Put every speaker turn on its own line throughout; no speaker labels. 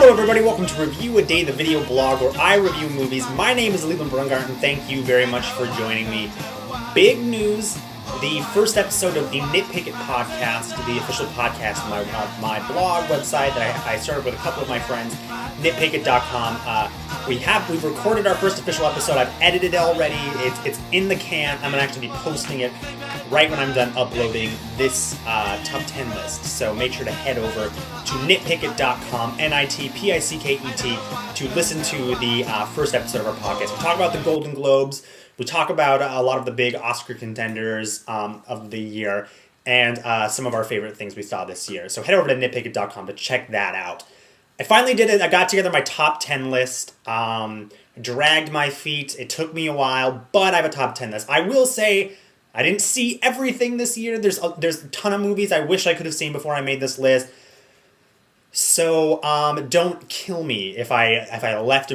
Hello everybody, welcome to Review a Day, the video blog where I review movies. My name is Leland Brungart and thank you very much for joining me. Big news, the first episode of the Nitpick It podcast, the official podcast of my blog website that I started with a couple of my friends, nitpickit.com. We've recorded our first official episode. I've edited it already. It's in the can. I'm going to actually be posting it right when I'm done uploading this top 10 list. So make sure to head over to nitpickit.com, Nitpicket, to listen to the first episode of our podcast. We talk about the Golden Globes. We talk about a lot of the big Oscar contenders of the year and some of our favorite things we saw this year. So head over to nitpicket.com to check that out. I finally did it. I got together my top 10 list. Dragged my feet. It took me a while, but I have a top 10 list. I will say I didn't see everything this year. There's a ton of movies I wish I could have seen before I made this list. So don't kill me if I left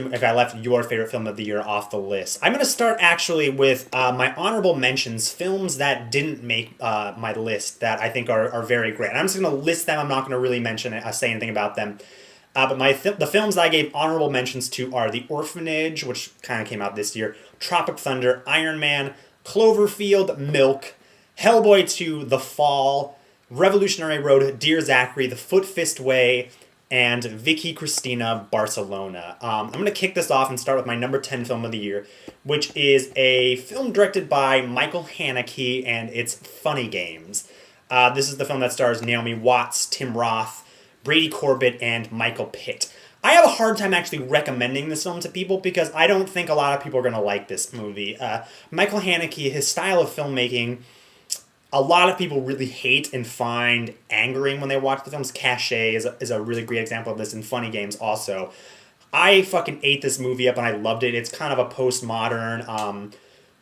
your favorite film of the year off the list. I'm going to start actually with my honorable mentions, films that didn't make my list that I think are very great. And I'm just going to list them. I'm not going to really say anything about them. But the films that I gave honorable mentions to are The Orphanage, which kind of came out this year, Tropic Thunder, Iron Man, Cloverfield, Milk, Hellboy 2, The Fall, Revolutionary Road, Dear Zachary, The Foot Fist Way, and Vicky Cristina, Barcelona. I'm going to kick this off and start with my number 10 film of the year, which is a film directed by Michael Haneke, and it's Funny Games. This is the film that stars Naomi Watts, Tim Roth, Brady Corbett, and Michael Pitt. I have a hard time actually recommending this film to people because I don't think a lot of people are going to like this movie. Michael Haneke, his style of filmmaking, a lot of people really hate and find angering when they watch the films. Caché is a really great example of this, and Funny Games also. I fucking ate this movie up and I loved it. It's kind of a postmodern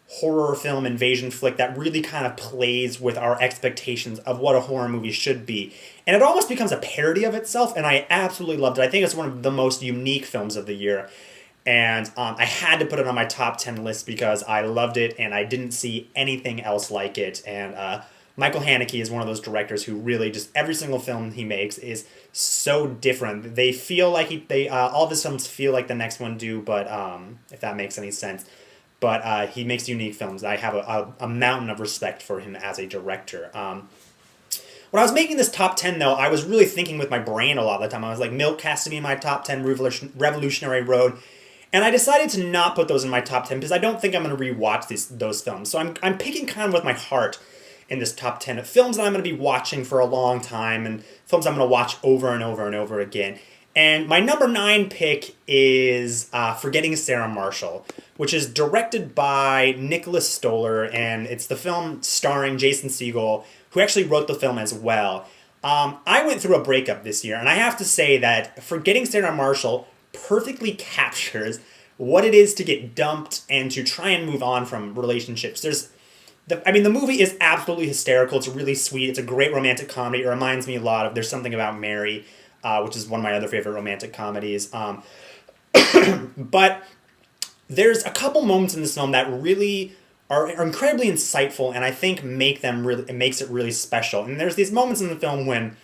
horror film invasion flick that really kind of plays with our expectations of what a horror movie should be. And it almost becomes a parody of itself, and I absolutely loved it. I think it's one of the most unique films of the year. And I had to put it on my top 10 list because I loved it and I didn't see anything else like it. And Michael Haneke is one of those directors who really just every single film he makes is so different. They feel like all of his films feel like the next one do, but if that makes any sense. But he makes unique films. I have a mountain of respect for him as a director. When I was making this top 10, though, I was really thinking with my brain a lot of the time. I was like, Milk has to be in my top 10, Revolutionary Road. And I decided to not put those in my top 10 because I don't think I'm going to rewatch those films. So I'm picking kind of with my heart in this top 10 of films that I'm going to be watching for a long time and films I'm going to watch over and over and over again. And my number 9 pick is Forgetting Sarah Marshall, which is directed by Nicholas Stoller, and it's the film starring Jason Segel, who actually wrote the film as well. I went through a breakup this year, and I have to say that Forgetting Sarah Marshall perfectly captures what it is to get dumped and to try and move on from relationships. The movie is absolutely hysterical. It's really sweet. It's a great romantic comedy. It reminds me a lot of There's Something About Mary, which is one of my other favorite romantic comedies. But there's a couple moments in this film that really are incredibly insightful and I think it makes it really special. And there's these moments in the film when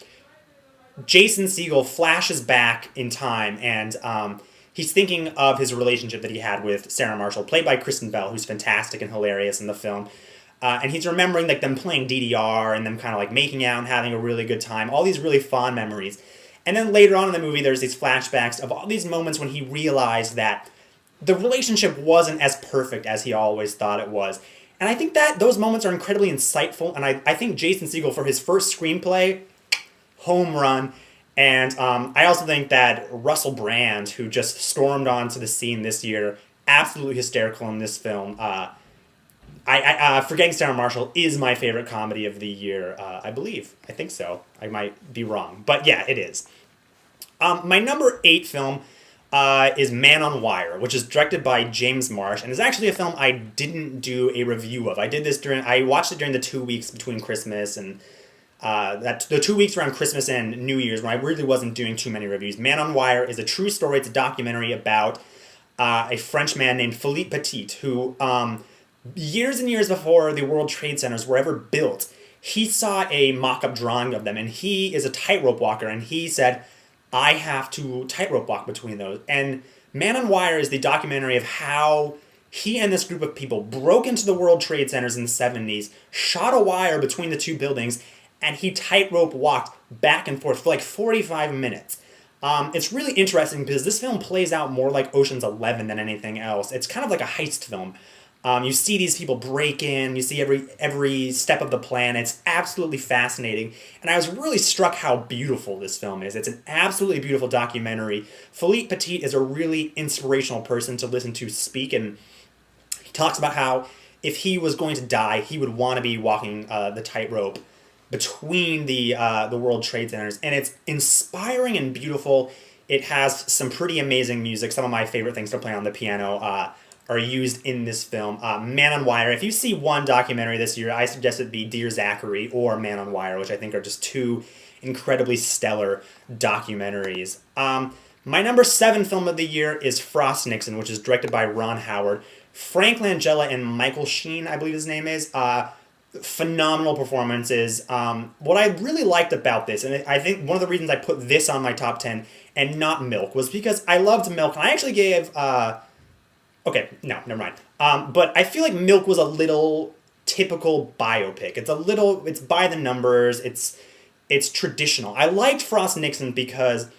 Jason Segel flashes back in time and he's thinking of his relationship that he had with Sarah Marshall, played by Kristen Bell, who's fantastic and hilarious in the film. And he's remembering like them playing DDR and them kind of like making out and having a really good time, all these really fond memories. And then later on in the movie, there's these flashbacks of all these moments when he realized that the relationship wasn't as perfect as he always thought it was. And I think that those moments are incredibly insightful, and I think Jason Segel, for his first screenplay, home run. And I also think that Russell Brand, who just stormed onto the scene this year, absolutely hysterical in this film. Forgetting Sarah Marshall is my favorite comedy of the year, I believe. I think so. I might be wrong. But yeah, it is. My number 8 film is Man on Wire, which is directed by James Marsh, and is actually a film I didn't do a review of. I watched it during the 2 weeks between Christmas and the 2 weeks around Christmas and New Year's when I really wasn't doing too many reviews. Man on Wire is a true story. It's a documentary about a French man named Philippe Petit, who years and years before the World Trade Centers were ever built, he saw a mock-up drawing of them, and he is a tightrope walker, and he said, I have to tightrope walk between those. And Man on Wire is the documentary of how he and this group of people broke into the World Trade Centers in the 70s, shot a wire between the two buildings, and he tightrope walked back and forth for like 45 minutes. It's really interesting because this film plays out more like Ocean's 11 than anything else. It's kind of like a heist film. You see these people break in, you see every step of the plan. It's absolutely fascinating. And I was really struck how beautiful this film is. It's an absolutely beautiful documentary. Philippe Petit is a really inspirational person to listen to speak, and he talks about how if he was going to die, he would want to be walking the tightrope between the World Trade Centers. And it's inspiring and beautiful. It has some pretty amazing music. Some of my favorite things to play on the piano are used in this film. Man on Wire. If you see one documentary this year, I suggest it be Dear Zachary or Man on Wire, which I think are just two incredibly stellar documentaries. My number 7 film of the year is Frost Nixon, which is directed by Ron Howard. Frank Langella and Michael Sheen, I believe his name is, phenomenal performances. What I really liked about this, and I think one of the reasons I put this on my top 10 and not Milk, was because I loved Milk, and I actually gave... Okay, no, never mind. But I feel like Milk was a little typical biopic. It's by the numbers, it's traditional. I liked Frost Nixon because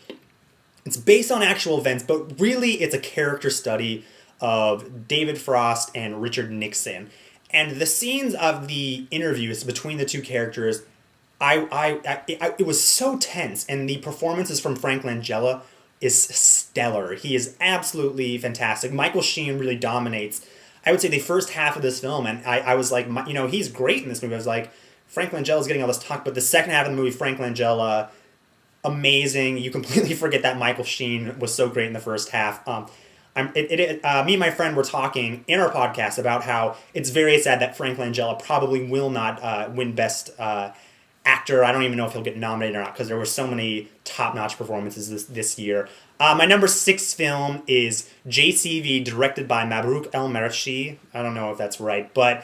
it's based on actual events, but really it's a character study of David Frost and Richard Nixon. And the scenes of the interviews between the two characters, it was so tense, and the performances from Frank Langella is stellar. He is absolutely fantastic. Michael Sheen really dominates, I would say, the first half of this film, and I was like, he's great in this movie. I was like, Frank Langella's getting all this talk, but the second half of the movie, Frank Langella, amazing. You completely forget that Michael Sheen was so great in the first half. Me and my friend were talking in our podcast about how it's very sad that Frank Langella probably will not win Best Actor. I don't even know if he'll get nominated or not because there were so many top-notch performances this year. My number 6 film is JCV, directed by Mabrouk El Marashi. I don't know if that's right, but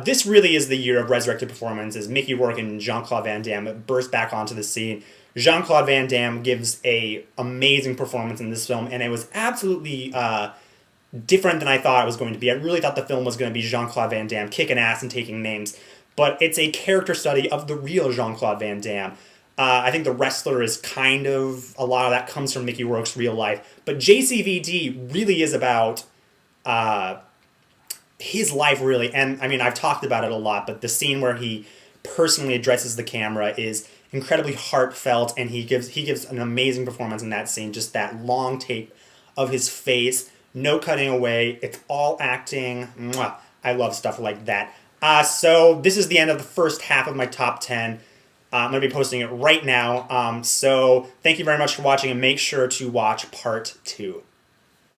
this really is the year of resurrected performances. Mickey Rourke and Jean-Claude Van Damme burst back onto the scene. Jean-Claude Van Damme gives a amazing performance in this film, and it was absolutely different than I thought it was going to be. I really thought the film was going to be Jean-Claude Van Damme kicking ass and taking names, but it's a character study of the real Jean-Claude Van Damme. I think The Wrestler is kind of, a lot of that comes from Mickey Rourke's real life, but JCVD really is about his life, really. And I mean, I've talked about it a lot, but the scene where he personally addresses the camera is incredibly heartfelt, and he gives an amazing performance in that scene. Just that long take of his face, no cutting away. It's all acting. Mwah. I love stuff like that. So this is the end of the first half of my top 10. I'm going to be posting it right now. So thank you very much for watching, and make sure to watch part 2.